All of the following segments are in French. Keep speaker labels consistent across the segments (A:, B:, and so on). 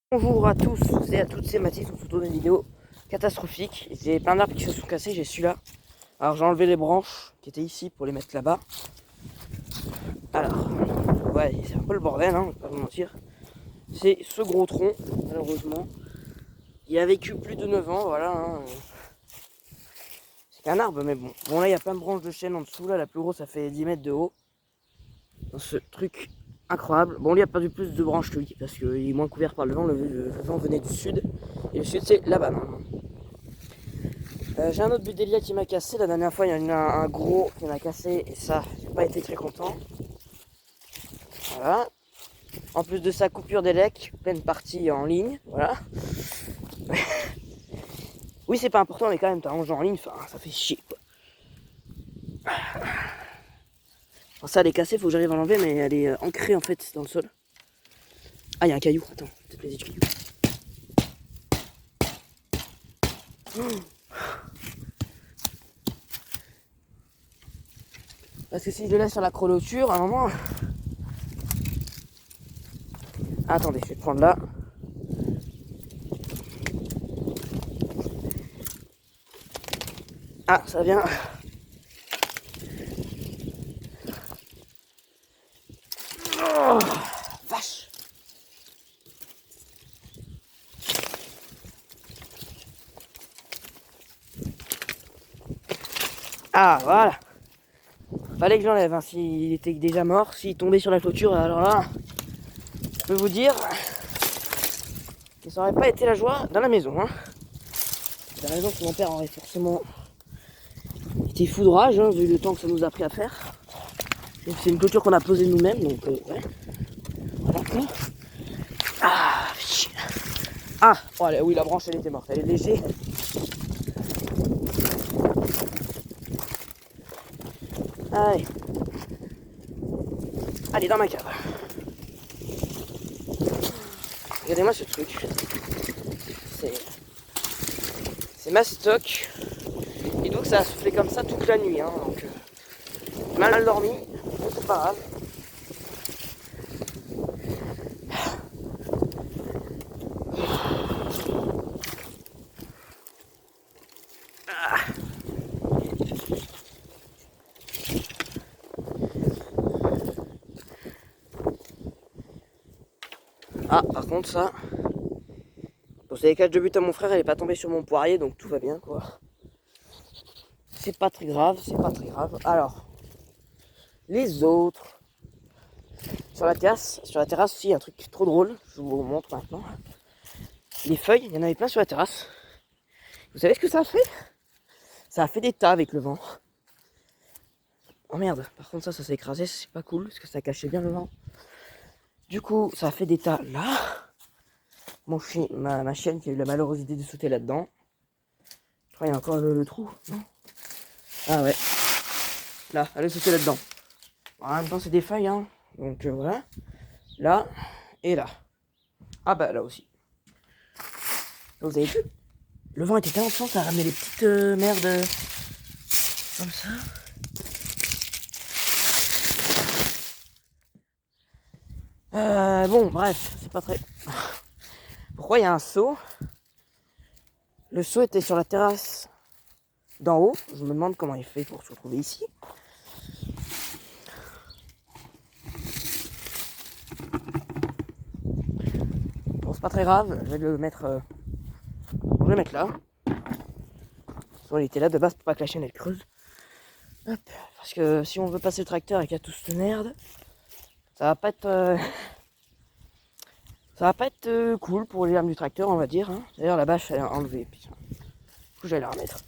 A: Bonjour à tous et à toutes, c'est Mathis, on se retrouve dans une vidéo catastrophique. J'ai plein d'arbres qui se sont cassés, j'ai celui-là. Alors j'ai enlevé les branches qui étaient ici pour les mettre là-bas. Alors, ouais, c'est un peu le bordel, hein, on va pas vous mentir. C'est ce gros tronc, malheureusement. Il a vécu plus de 9 ans, voilà. Hein. C'est qu'un arbre, mais bon. Bon là, il y a plein de branches de chêne en dessous, là, la plus grosse, ça fait 10 mètres de haut. Dans ce truc incroyable. Bon, lui a perdu plus de branches que lui, parce qu'il est moins couvert par le vent. Le vent venait du sud. Et le sud, c'est là-bas, maintenant. J'ai un autre budélia qui m'a cassé. La dernière fois, il y en a un gros qui m'a cassé. Et ça, j'ai pas été très content. Voilà. En plus de sa coupure d'élec, pleine partie en ligne. Voilà. Oui, c'est pas important, mais quand même, t'as rangé en ligne. Enfin, ça fait chier, quoi. Alors ça, elle est cassée, faut que j'arrive à l'enlever, mais elle est ancrée, en fait, dans le sol. Ah, il y a un caillou. Attends, peut-être les cailloux. Parce que si je le laisse sur la clôture, à un moment... Attendez, je vais prendre là. Ah, ça vient. Oh, vache. Ah, voilà. Fallait que j'enlève, hein, s'il était déjà mort, s'il tombait sur la clôture, alors là, je peux vous dire que ça aurait pas été la joie dans la maison. Hein. C'est la raison que mon père aurait forcément été foudrage, hein, vu le temps que ça nous a pris à faire. C'est une clôture qu'on a posée nous-mêmes, donc ouais. Voilà quoi. Ah, chier. Ah, oh, allez, oui, la branche elle était morte, elle est léger. Allez. Allez, dans ma cave. Regardez-moi ce truc. C'est ma stock. Et donc ça a soufflé comme ça toute la nuit. Hein, donc mal dormi, mais c'est pas grave. Ah, par contre ça... Bon, c'est les cages de but à mon frère, elle est pas tombée sur mon poirier, donc tout va bien quoi. C'est pas très grave, c'est pas très grave. Alors, les autres... Sur la terrasse aussi, un truc trop drôle, je vous montre maintenant. Les feuilles, il y en avait plein sur la terrasse. Vous savez ce que ça a fait? Ça a fait des tas avec le vent. Oh merde, par contre ça s'est écrasé, c'est pas cool, parce que ça cachait bien le vent. Du coup, ça a fait des tas là. Mon chien, ma chienne qui a eu la malheureuse idée de sauter là-dedans. Je crois qu'il y a encore le trou, non? Ah ouais. Là, elle est sautée là-dedans. En même temps, c'est des feuilles, hein. Donc voilà. Là, et là. Ah bah là aussi. Là, vous avez vu? Le vent était tellement fort, ça a ramené les petites merdes comme ça. Bon, bref, c'est pas très... Pourquoi il y a un seau? Le seau était sur la terrasse d'en haut. Je me demande comment il fait pour se retrouver ici. Bon, c'est pas très grave, je vais le mettre... je vais le mettre là. Bon, il était là de base pour pas que la chaîne elle creuse. Hop, parce que si on veut passer le tracteur et qu'il y a tout cette merde, ça va pas être... ça va pas être cool pour les lames du tracteur, on va dire. Hein. D'ailleurs, la bâche, elle est enlevée. Putain. Du coup, j'allais la remettre.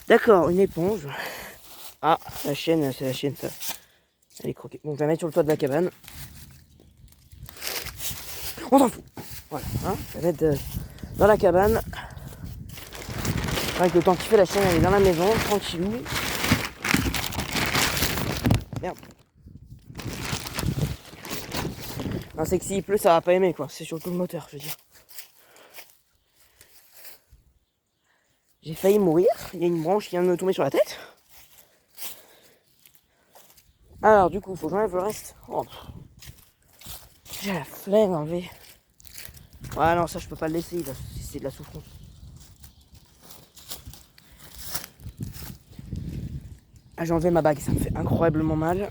A: D'accord, une éponge. Ah, la chienne, c'est la chienne, ça. Elle est croquée. Bon, je vais la mettre sur le toit de la cabane. On s'en fout. Voilà, hein. Je vais la mettre dans la cabane. Avec le temps qu'il fait, la chienne, elle est dans la maison, tranquillou. Merde. Non, c'est que s'il pleut, ça va pas aimer, quoi. C'est surtout le moteur, je veux dire. J'ai failli mourir. Il y a une branche qui vient de me tomber sur la tête. Alors, du coup, faut que j'enlève le reste. Oh. J'ai la flemme d'enlever. Ouais non, ça je peux pas le laisser, c'est de la souffrance. Ah, j'ai enlevé ma bague, ça me fait incroyablement mal.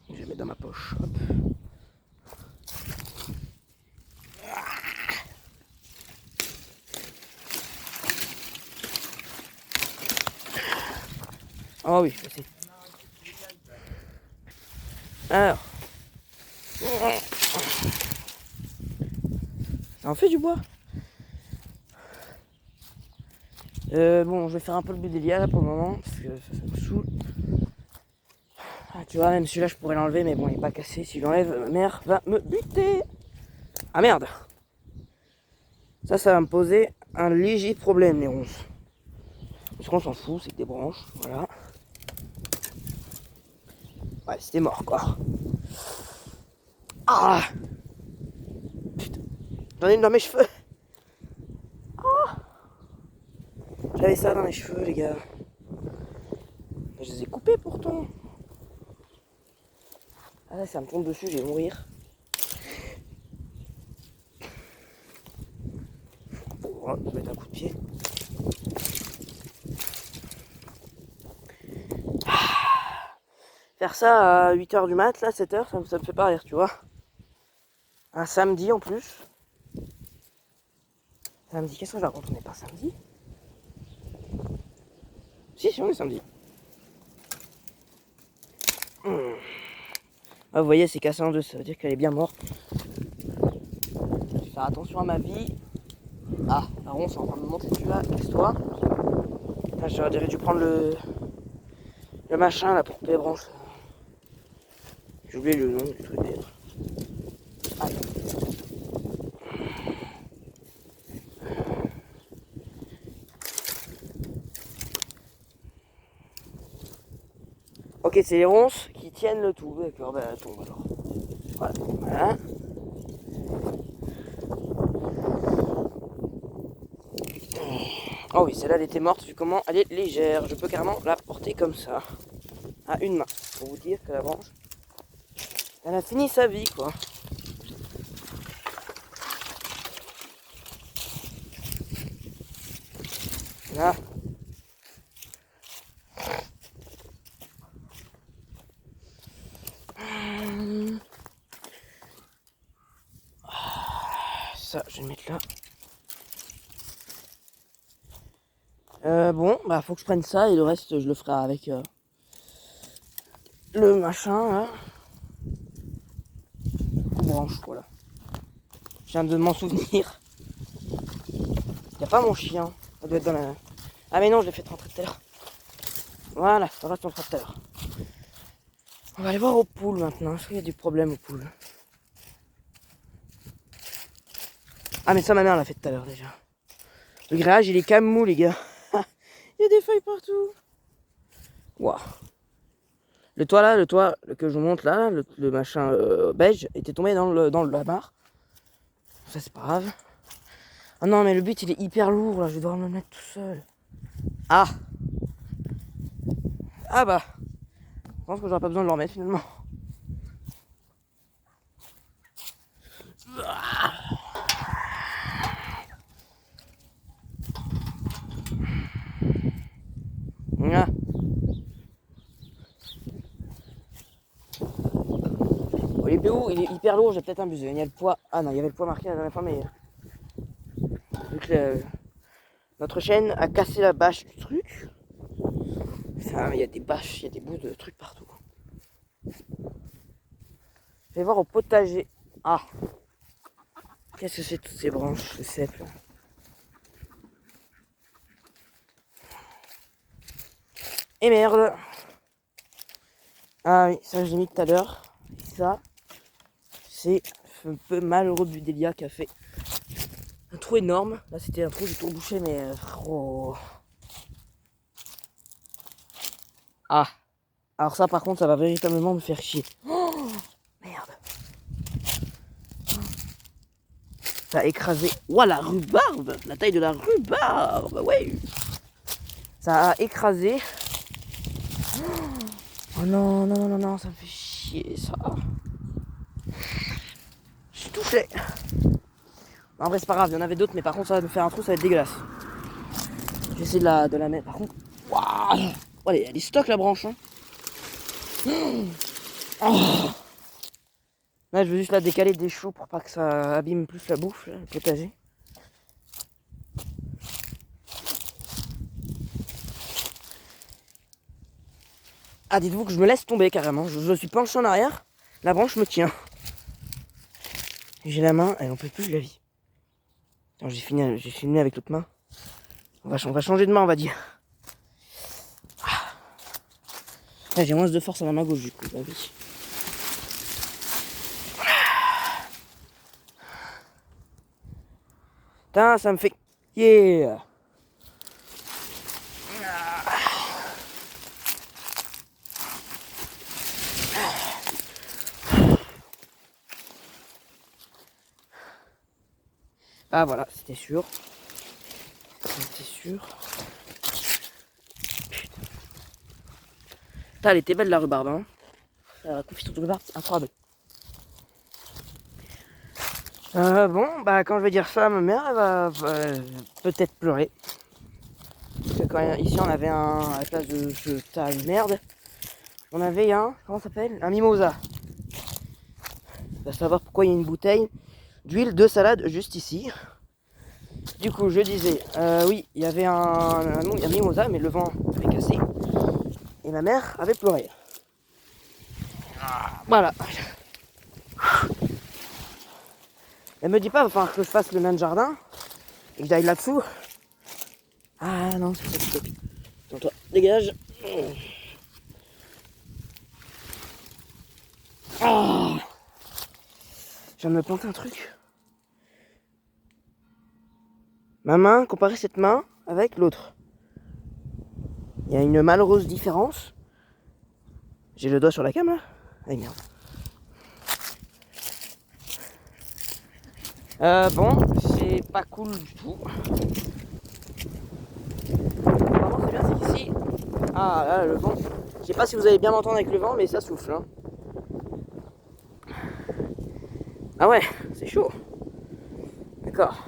A: Je vais la mettre dans ma poche. Hop. Oh oui, je sais. Alors. Ça en fait du bois. Bon, je vais faire un peu le Budélia là pour le moment, parce que ça me saoule. Ah, tu vois, même celui-là je pourrais l'enlever, mais bon, il est pas cassé. Si je l'enlève, ma mère va me buter. Ah merde. Ça va me poser un léger problème, les ronces. Parce qu'on s'en fout, c'est que des branches, voilà. Ouais, c'était mort, quoi. Ah putain, j'en ai une dans mes cheveux. Ah, j'avais ça dans les cheveux, les gars. Je les ai coupés pourtant. Ah là, ça me tombe dessus, je vais mourir. Bon, je vais mettre un coup de pied. Faire ça à 8h du mat, là, 7h, ça me fait pas rire, tu vois. Un samedi en plus. Samedi, qu'est-ce que je raconte? On n'est pas samedi? Si, on est samedi. Ah, vous voyez, c'est cassé en deux, ça veut dire qu'elle est bien morte. Je vais faire attention à ma vie. Ah, la ronce est en train de me monter dessus là, laisse-toi. J'aurais dû prendre le machin là pour couper les branches. J'ai oublié le nom du truc d'ailleurs. Allez. Ok, c'est les ronces qui tiennent le tout. D'accord, bah elle tombe alors. Voilà. Oh oui, celle-là elle était morte vu comment elle est légère. Je peux carrément la porter comme ça. À une main. Pour vous dire que la branche, elle a fini sa vie quoi. Là. Ça, je vais le mettre là. Bon, bah faut que je prenne ça et le reste je le ferai avec le machin là. Branche, voilà. Je viens de m'en souvenir. Y a pas mon chien. Ça doit être dans la... Ah mais non, je l'ai fait rentrer tout à l'heure. Voilà, ça reste en tout à l'heure. On va aller voir aux poules maintenant. Est-ce qu'il y a du problème aux poules? Ah mais ça ma mère l'a fait tout à l'heure déjà. Le grillage il est quand même mou les gars. Il y a des feuilles partout. Waouh. Le toit là, que je vous montre là, le machin beige, était tombé dans la mare. Ça c'est pas grave. Ah non mais le but il est hyper lourd là, je vais devoir me le mettre tout seul. Ah. Ah bah. Je pense que j'aurai pas besoin de le remettre finalement. Ah. Oh, il est où? Il est hyper lourd, j'ai peut-être abusé. Il y a le poids. Ah non, il y avait le poids marqué la dernière fois, mais vu que notre chaîne a cassé la bâche du truc. Enfin, il y a des bâches, il y a des bouts de trucs partout. Je vais voir au potager. Ah. Qu'est-ce que c'est toutes ces branches de cèpe là? Et merde. Ah oui, ça je l'ai mis tout à l'heure. Et ça, c'est un peu malheureux Budélia qui a fait un trou énorme. Là c'était un trou du tout bouché, mais oh. Ah. Alors ça par contre ça va véritablement me faire chier. Oh, merde. Ça a écrasé. Ouah la rhubarbe. La taille de la rhubarbe. Ouais. Ça a écrasé. Oh non, non, non, non, non, ça me fait chier ça. Je suis touché. En vrai, c'est pas grave, il y en avait d'autres, mais par contre, ça va me faire un trou, ça va être dégueulasse. Je vais essayer de la mettre. Par contre, waouh, oh, elle est stock la branche. Hein. Oh. Là, je veux juste la décaler des choux pour pas que ça abîme plus la bouffe, là, le potager. Ah, dites-vous que je me laisse tomber carrément. Je suis penché en arrière, la branche me tient. J'ai la main, elle en peut plus de la vie. Attends, j'ai filmé avec l'autre main. On va changer de main, on va dire. Ah, j'ai moins de force à la main gauche du coup, la vie. Putain, ça me fait... Yeah. Ah voilà, c'était sûr. C'était sûr. Putain, elle était belle la rhubarbe. Hein. La confiture de rhubarbe, c'est incroyable. Bon, bah quand je vais dire ça à ma mère, elle va peut-être pleurer. Parce que quand ici on avait à la place de ce tas de merde, on avait comment ça s'appelle? Un mimosa. On va savoir pourquoi il y a une bouteille d'huile de salade juste ici. Du coup, je disais, oui, il y avait un mimosa, mais le vent avait cassé. Et ma mère avait pleuré. Voilà. Elle me dit pas, il va falloir que je fasse le nain de jardin et que j'aille là-dessous. Ah non, c'est ça, c'est attends, toi, dégage. Ah, je viens de me planter un truc. Ma main, comparer cette main avec l'autre. Il y a une malheureuse différence. J'ai le doigt sur la cam là. Ah merde. Bon, c'est pas cool du tout. Vraiment, c'est bien, c'est qu'ici. Ah là, le vent. Je sais pas si vous allez bien m'entendre avec le vent, mais ça souffle. Hein. Ah ouais, c'est chaud. D'accord.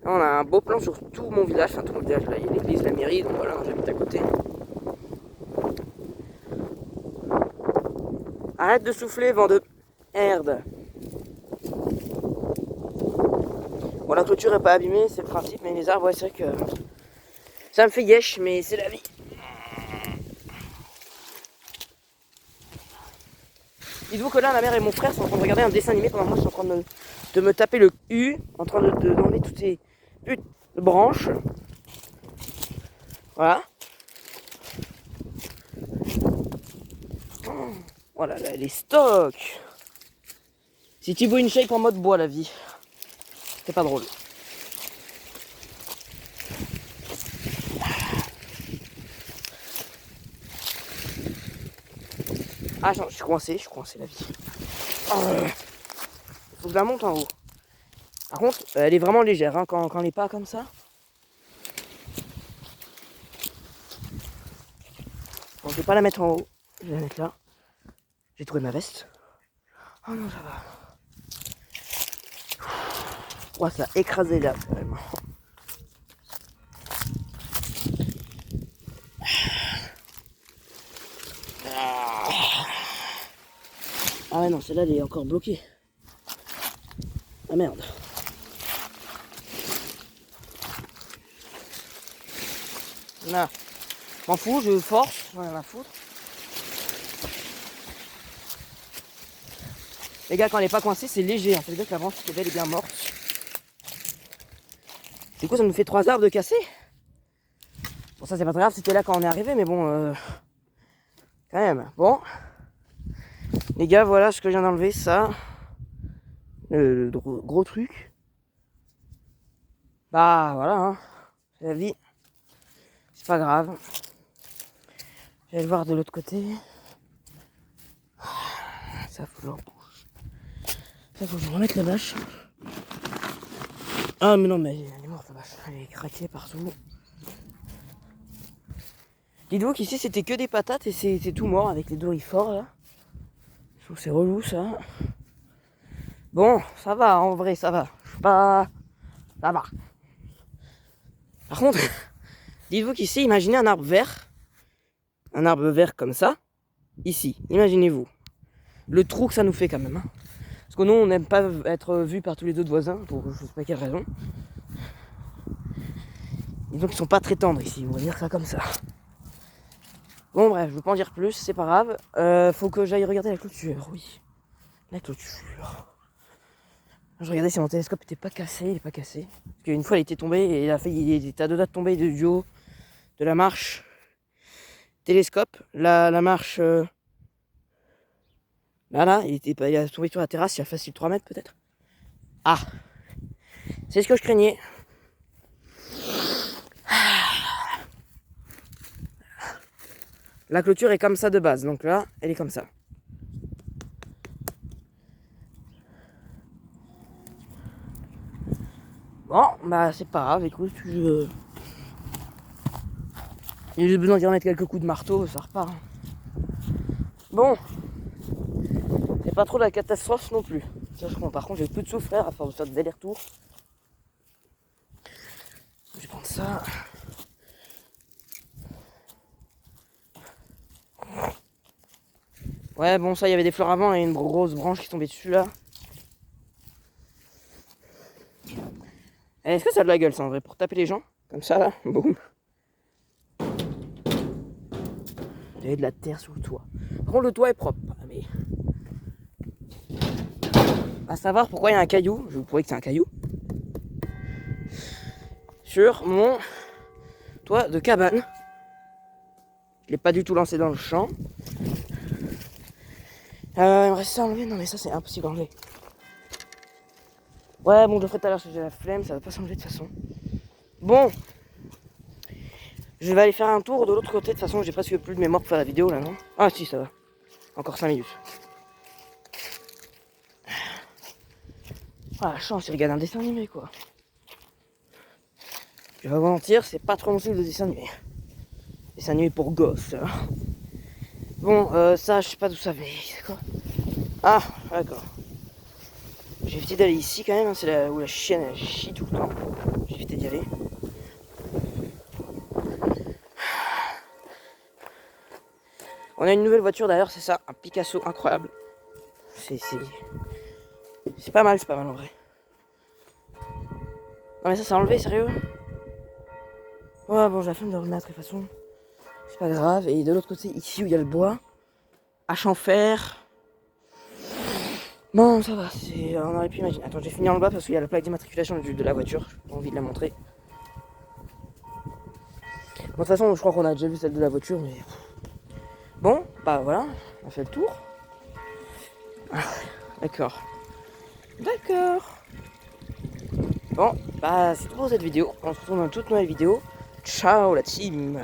A: Là, on a un beau plan sur tout mon village. Enfin, tout mon village. Là, il y a l'église, la mairie, donc voilà, j'habite à côté. Arrête de souffler, vent de merde. Bon, la clôture est pas abîmée, c'est le principe, mais les arbres, ouais, c'est vrai que ça me fait yesh, mais c'est la vie. Dites-vous que là, ma mère et mon frère sont en train de regarder un dessin animé pendant que moi je suis en train de me taper le U, en train d'enlever toutes ces putes de branches. Voilà. Voilà, là, les stocks. Si tu vois une shape en mode bois, la vie, c'est pas drôle. Ah, je suis coincé la vie. Faut que je la monte en haut. Par contre, elle est vraiment légère hein, quand elle n'est pas comme ça. Bon, je vais pas la mettre en haut. Je vais la mettre là. J'ai trouvé ma veste. Oh non, ça va. Oh, ça a écrasé là, vraiment. Ah ouais, non, celle-là, elle est encore bloquée. Ah merde. Là, m'en fous, je force, j'en ai rien à foutre. Les gars, quand elle est pas coincée, c'est léger. Hein. Ça veut dire que la branche qui est belle est bien morte. Du coup, ça nous fait 3 arbres de cassés. Bon, ça, c'est pas très grave, c'était là quand on est arrivé, mais bon, quand même. Bon. Les gars, voilà ce que je viens d'enlever, ça. Le gros truc. Bah, voilà, hein. C'est la vie. C'est pas grave. Je vais le voir de l'autre côté. Ça, faut que je rebouche. Ça, faut que je remette la bâche. Ah, mais non, mais elle est morte la bâche. Elle est craquée partout. Dites-vous qu'ici c'était que des patates et c'est tout mort avec les dorifores là. Je trouve que c'est relou ça. Bon, ça va en vrai, ça va. Je suis pas. Ça va. Par contre, dites-vous qu'ici, imaginez un arbre vert. Un arbre vert comme ça. Ici, imaginez-vous. Le trou que ça nous fait quand même. Hein. Parce que nous, on n'aime pas être vu par tous les autres voisins, pour je sais pas quelle raison. Et donc ils sont pas très tendres ici, on va dire ça comme ça. Bon bref, je veux pas en dire plus, c'est pas grave. Faut que j'aille regarder la clôture, oui. La clôture. Je regardais si mon télescope était pas cassé, il est pas cassé. Parce qu'une fois il était tombé et il était à deux doigts de tomber du haut de la marche télescope. La marche là, il a tombé sur la terrasse, il y a facile 3 mètres peut-être. Ah, c'est ce que je craignais. La clôture est comme ça de base, donc là, elle est comme ça. Bon, bah c'est pas grave, écoute, il y a juste besoin d'y remettre quelques coups de marteau, ça repart. Bon, c'est pas trop la catastrophe non plus. Par contre, j'ai plus de souffrir à force de faire des allers-retours. Je vais prendre ça. Ouais, bon, ça, il y avait des fleurs avant et une grosse branche qui tombait dessus là. Est-ce que ça a de la gueule, ça en vrai, pour taper les gens? Comme ça là, boum. Il y avait de la terre sur le toit. Par contre, le toit est propre, mais. À savoir pourquoi il y a un caillou, je vais vous prouver que c'est un caillou. Sur mon toit de cabane. Je l'ai pas du tout lancé dans le champ. Il me reste ça à enlever, non mais ça c'est impossible à enlever. Ouais, bon, je le ferai tout à l'heure parce que j'ai la flemme, ça va pas s'enlever de toute façon. Bon, je vais aller faire un tour de l'autre côté, de toute façon j'ai presque plus de mémoire pour faire la vidéo là, non? Ah si, ça va. Encore 5 minutes. Ah, la chance, il regarde un dessin animé quoi. Je vais pas vous mentir, c'est pas trop mon style de dessin animé. Dessin animé pour gosses. Hein. Bon, ça, je sais pas d'où ça vient. C'est quoi? Ah, d'accord. J'ai évité d'aller ici quand même, hein, c'est là où la chienne elle chie tout le temps. J'ai évité d'y aller. On a une nouvelle voiture d'ailleurs, c'est ça, un Picasso incroyable. C'est pas mal en vrai. Non mais ça c'est enlevé, sérieux? Ouais bon, j'ai la flemme de remettre de toute façon. C'est pas grave. Et de l'autre côté, ici où il y a le bois, hache en fer. Bon, ça va, on aurait pu imaginer. Attends, j'ai fini en bas parce qu'il y a la plaque d'immatriculation de la voiture. J'ai pas envie de la montrer. Bon, de toute façon, je crois qu'on a déjà vu celle de la voiture, mais. Bon, bah voilà, on a fait le tour. Ah, d'accord. D'accord. Bon, bah c'est tout pour cette vidéo. On se retrouve dans une toute nouvelle vidéo. Ciao la team.